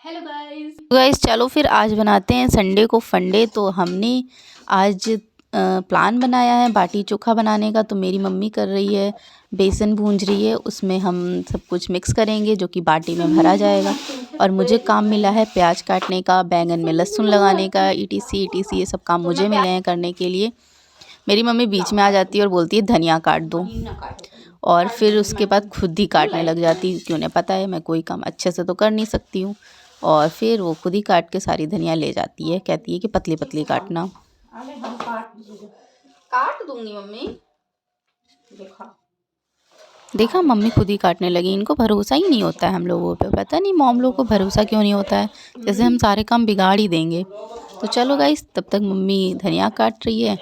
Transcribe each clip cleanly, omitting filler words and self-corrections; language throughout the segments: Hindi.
गाइस चलो फिर आज बनाते हैं संडे को फंडे। तो हमने आज प्लान बनाया है बाटी चोखा बनाने का। तो मेरी मम्मी कर रही है, बेसन भूंज रही है, उसमें हम सब कुछ मिक्स करेंगे जो कि बाटी में भरा जाएगा। और मुझे काम मिला है प्याज काटने का, बैंगन में लहसुन लगाने का, ईटीसी ये सब काम मुझे मिले हैं करने के लिए। मेरी मम्मी बीच में आ जाती है और बोलती है धनिया काट दो, और फिर उसके बाद खुद ही काटने लग जाती है, क्योंकि उन्हें पता है मैं कोई काम अच्छे से तो कर नहीं सकती हूँ। और फिर वो खुद ही काट के सारी धनिया ले जाती है, कहती है कि पतली पतली काटना। अरे हम काट दूंगी मम्मी। देखा मम्मी खुद ही काटने लगी। इनको भरोसा ही नहीं होता है हम लोगों पे, पता नहीं मॉम लोग को भरोसा क्यों नहीं होता है, जैसे हम सारे काम बिगाड़ ही देंगे। तो चलो गाइस, तब तक मम्मी धनिया काट रही है,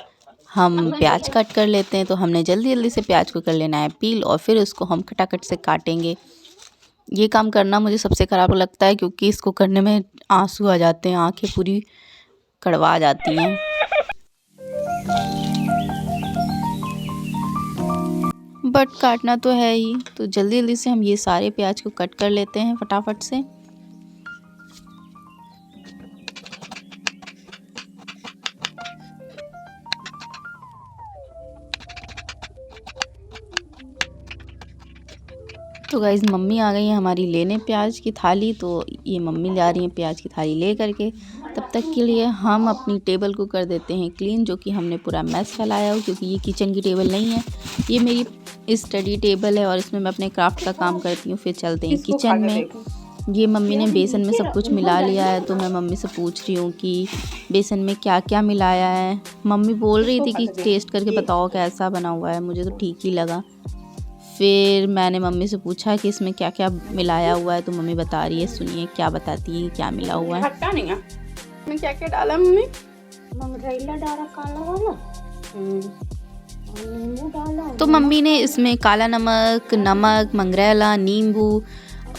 हम प्याज काट कर लेते हैं। तो हमने जल्दी जल्दी से प्याज को कर लेना है पील, और फिर उसको हम खटाखट से काटेंगे। ये काम करना मुझे सबसे ख़राब लगता है, क्योंकि इसको करने में आंसू आ जाते हैं, आंखें पूरी कड़वा जाती हैं। बट काटना तो है ही, तो जल्दी जल्दी से हम ये सारे प्याज को कट कर लेते हैं फटाफट से। तो गाइज़ मम्मी आ गई है हमारी लेने प्याज की थाली। तो ये मम्मी ला रही हैं प्याज की थाली ले करके। तब तक के लिए हम अपनी टेबल को कर देते हैं क्लीन, जो कि हमने पूरा मैस फैलाया हो, क्योंकि ये किचन की टेबल नहीं है, ये मेरी स्टडी टेबल है और इसमें मैं अपने क्राफ्ट का काम करती हूँ। फिर चलते हैं किचन में। ये मम्मी ने बेसन में सब कुछ मिला लिया है। तो मैं मम्मी से पूछ रही हूँ कि बेसन में क्या क्या मिलाया है। मम्मी बोल रही थी कि टेस्ट करके बताओ कैसा बना हुआ है, मुझे तो ठीक ही लगा। फिर मैंने मम्मी से पूछा कि इसमें क्या क्या मिलाया हुआ है। तो मम्मी बता रही है, सुनिए क्या बताती है, क्या मिला हुआ है। खट्टा नहीं है, मैं क्या क्या डाला मम्मी? मंगरेला डाला, काला वाला, और नींबू डाला। तो मम्मी ने इसमें काला नमक, मंगरेला, नींबू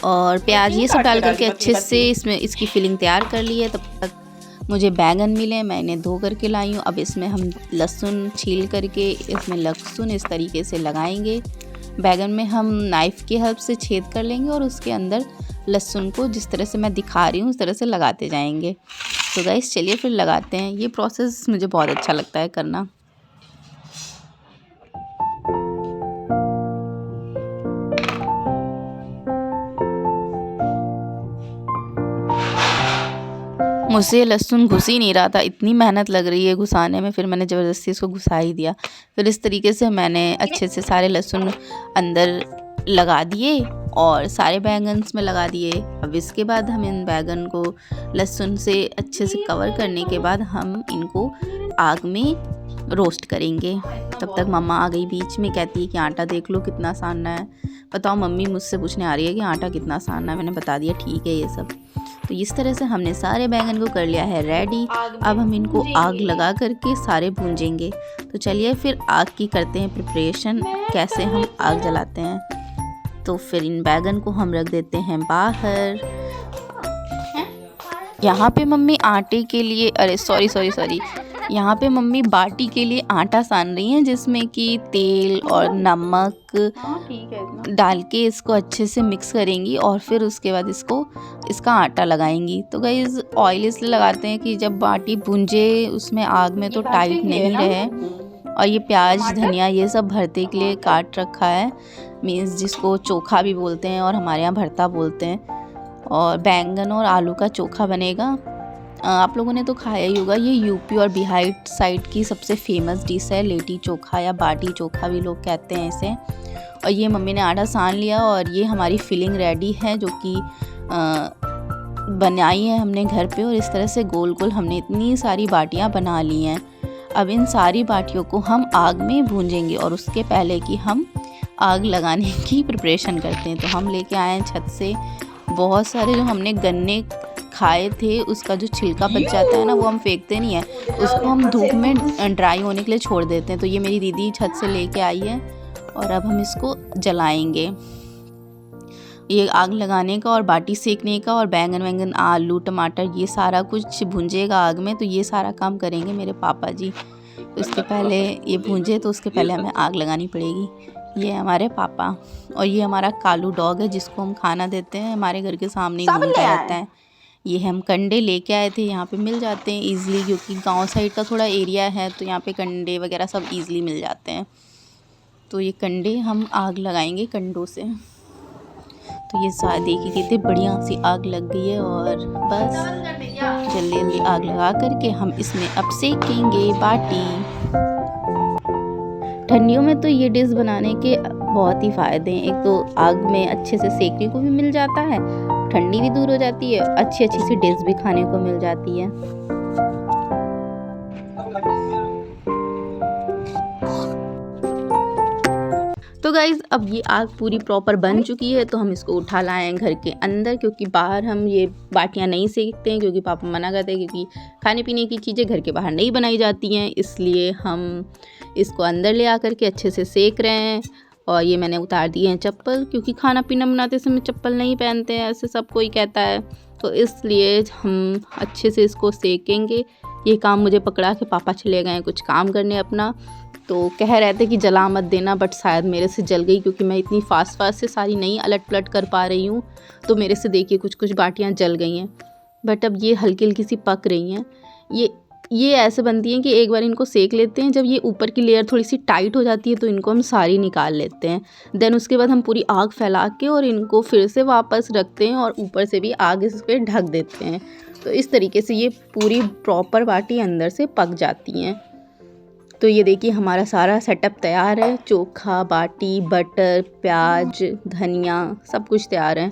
और प्याज ये सब डाल करके अच्छे से इसमें इसकी फिलिंग तैयार कर ली है। तब तक मुझे बैंगन मिले, मैंने धो करके लाई हूँ। अब इसमें हम लहसुन छील करके इसमें लहसुन इस तरीके से लगाएंगे। बैंगन में हम नाइफ़ की हेल्प से छेद कर लेंगे और उसके अंदर लहसुन को जिस तरह से मैं दिखा रही हूँ उस तरह से लगाते जाएंगे। तो गाइस चलिए फिर लगाते हैं। ये प्रोसेस मुझे बहुत अच्छा लगता है करना। मुझसे लहसुन घुस ही नहीं रहा था, इतनी मेहनत लग रही है घुसाने में। फिर मैंने ज़बरदस्ती इसको घुसा ही दिया। फिर इस तरीके से मैंने अच्छे से सारे लहसुन अंदर लगा दिए और सारे बैंगन्स में लगा दिए। अब इसके बाद हम इन बैंगन को लहसुन से अच्छे से कवर करने के बाद हम इनको आग में रोस्ट करेंगे। तब तक मम्मा आ गई बीच में, कहती है कि आटा देख लो कितना सानना है। बताओ, मम्मी मुझसे पूछने आ रही है कि आटा कितना सानना है। मैंने बता दिया ठीक है ये सब। तो इस तरह से हमने सारे बैंगन को कर लिया है रेडी। अब हम इनको आग लगा करके सारे भूंजेंगे। तो चलिए फिर आग की करते हैं प्रिपरेशन, कैसे हम आग जलाते हैं। तो फिर इन बैंगन को हम रख देते हैं बाहर। यहाँ पे मम्मी आटे के लिए, अरे सॉरी, यहाँ पे मम्मी बाटी के लिए आटा सान रही हैं, जिसमें कि तेल और नमक डाल के इसको अच्छे से मिक्स करेंगी और फिर उसके बाद इसका आटा लगाएंगी। तो गाइस ऑयल इसलिए लगाते हैं कि जब बाटी भुंजे उसमें आग में तो टाइट नहीं रहे। और ये प्याज धनिया ये सब भरते के लिए काट रखा है, मीन्स जिसको चोखा भी बोलते हैं और हमारे यहाँ भरता बोलते हैं। और बैंगन और आलू का चोखा बनेगा। आप लोगों ने तो खाया ही होगा। ये यूपी और बिहार साइड की सबसे फेमस डिश है, लेटी चोखा या बाटी चोखा भी लोग कहते हैं इसे। और ये मम्मी ने आटा सान लिया और ये हमारी फिलिंग रेडी है, जो कि बनाई है हमने घर पे। और इस तरह से गोल गोल हमने इतनी सारी बाटियाँ बना ली हैं। अब इन सारी बाटियों को हम आग में भूंजेंगे, और उसके पहले कि हम आग लगाने की प्रिपरेशन करते हैं। तो हम लेके आए हैं छत से बहुत सारे, जो हमने गन्ने खाए थे उसका जो छिलका बच जाता है ना, वो हम फेंकते नहीं है, उसको हम धूप में ड्राई होने के लिए छोड़ देते हैं। तो ये मेरी दीदी छत से लेके आई है और अब हम इसको जलाएंगे। ये आग लगाने का और बाटी सेकने का और बैंगन आलू टमाटर ये सारा कुछ भूंजेगा आग में। तो ये सारा काम करेंगे मेरे पापा जी। तो इसके पहले ये भूंजे तो उसके पहले हमें आग लगानी पड़ेगी। ये हमारे पापा, और ये हमारा कालू डॉग है जिसको हम खाना देते हैं, हमारे घर के सामने ही घूमता रहता है। ये हम कंडे लेके आए थे, यहाँ पे मिल जाते हैं ईज़िली क्योंकि गांव साइड का थोड़ा एरिया है तो यहाँ पे कंडे वगैरह सब ईज़िली मिल जाते हैं। तो ये कंडे हम आग लगाएंगे कंडों से। तो ये देखिए कितनी बढ़िया सी आग लग गई है और बस जल्दी जल्दी आग लगा करके हम इसमें अब सेकेंगे बाटी। ठंडियों में तो ये डिश बनाने के बहुत ही फ़ायदे हैं। एक तो आग में अच्छे से सेकने को भी मिल जाता है, ठंडी भी दूर हो जाती है, अच्छी अच्छी सी डिश भी खाने को मिल जाती है। तो गाइज़ अब ये आग पूरी प्रॉपर बन चुकी है तो हम इसको उठा लाए हैं घर के अंदर, क्योंकि बाहर हम ये बाटियां नहीं सेकते हैं क्योंकि पापा मना करते हैं क्योंकि खाने पीने की चीज़ें घर के बाहर नहीं बनाई जाती हैं। इसलिए हम इसको अंदर ले आकर के अच्छे से सेक रहे हैं। और ये मैंने उतार दिए हैं चप्पल, क्योंकि खाना पीना बनाते समय चप्पल नहीं पहनते हैं ऐसे सब कोई कहता है, तो इसलिए हम अच्छे से इसको सेकेंगे। ये काम मुझे पकड़ा के पापा चले गए कुछ काम करने अपना, तो कह रहे थे कि जला मत देना, बट शायद मेरे से जल गई क्योंकि मैं इतनी फास्ट से सारी नहीं अलट पलट कर पा रही हूँ। तो मेरे से देखिए कुछ कुछ बाटियाँ जल गई हैं, बट अब ये हल्की हल्की सी पक रही हैं। ये ऐसे बनती हैं कि एक बार इनको सेक लेते हैं, जब ये ऊपर की लेयर थोड़ी सी टाइट हो जाती है तो इनको हम सारी निकाल लेते हैं। देन उसके बाद हम पूरी आग फैला के और इनको फिर से वापस रखते हैं और ऊपर से भी आग इस पर ढक देते हैं। तो इस तरीके से ये पूरी प्रॉपर बाटी अंदर से पक जाती हैं। तो ये देखिए हमारा सारा सेटअप तैयार है, चोखा, बाटी, बटर, प्याज, धनिया सब कुछ तैयार है।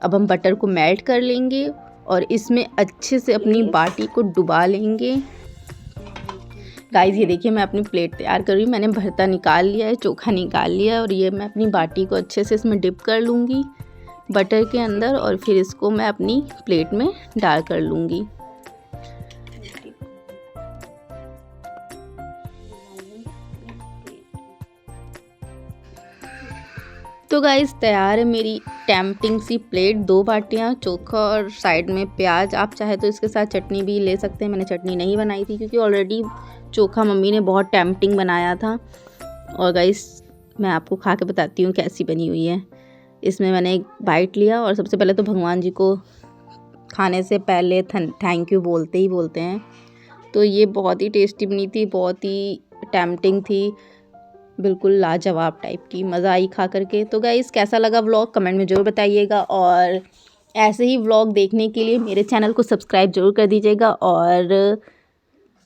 अब हम बटर को मेल्ट कर लेंगे और इसमें अच्छे से अपनी बाटी को डुबा लेंगे। गाइस ये देखिए मैं अपनी प्लेट तैयार कर रही हूँ, मैंने भरता निकाल लिया है, चोखा निकाल लिया है और ये मैं अपनी बाटी को अच्छे से इसमें डिप कर लूँगी बटर के अंदर और फिर इसको मैं अपनी प्लेट में डाल कर लूँगी। तो गाइस तैयार है मेरी टेम्पटिंग सी प्लेट, 2 बाटियाँ, चोखा और साइड में प्याज। आप चाहे तो इसके साथ चटनी भी ले सकते हैं, मैंने चटनी नहीं बनाई थी क्योंकि ऑलरेडी चोखा मम्मी ने बहुत टेम्पटिंग बनाया था। और गाइस मैं आपको खा के बताती हूँ कैसी बनी हुई है। इसमें मैंने एक बाइट लिया और सबसे पहले तो भगवान जी को खाने से पहले थैंक यू बोलते हैं। तो ये बहुत ही टेस्टी बनी थी, बहुत ही टेम्पटिंग थी, बिल्कुल लाजवाब टाइप की, मज़ा आई खा करके। तो गाइस कैसा लगा व्लॉग कमेंट में ज़रूर बताइएगा और ऐसे ही व्लॉग देखने के लिए मेरे चैनल को सब्सक्राइब ज़रूर कर दीजिएगा और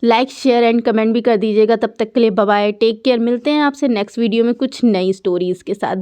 लाइक शेयर एंड कमेंट भी कर दीजिएगा। तब तक के लिए बाय बाय, टेक केयर, मिलते हैं आपसे नेक्स्ट वीडियो में कुछ नई स्टोरीज़ के साथ।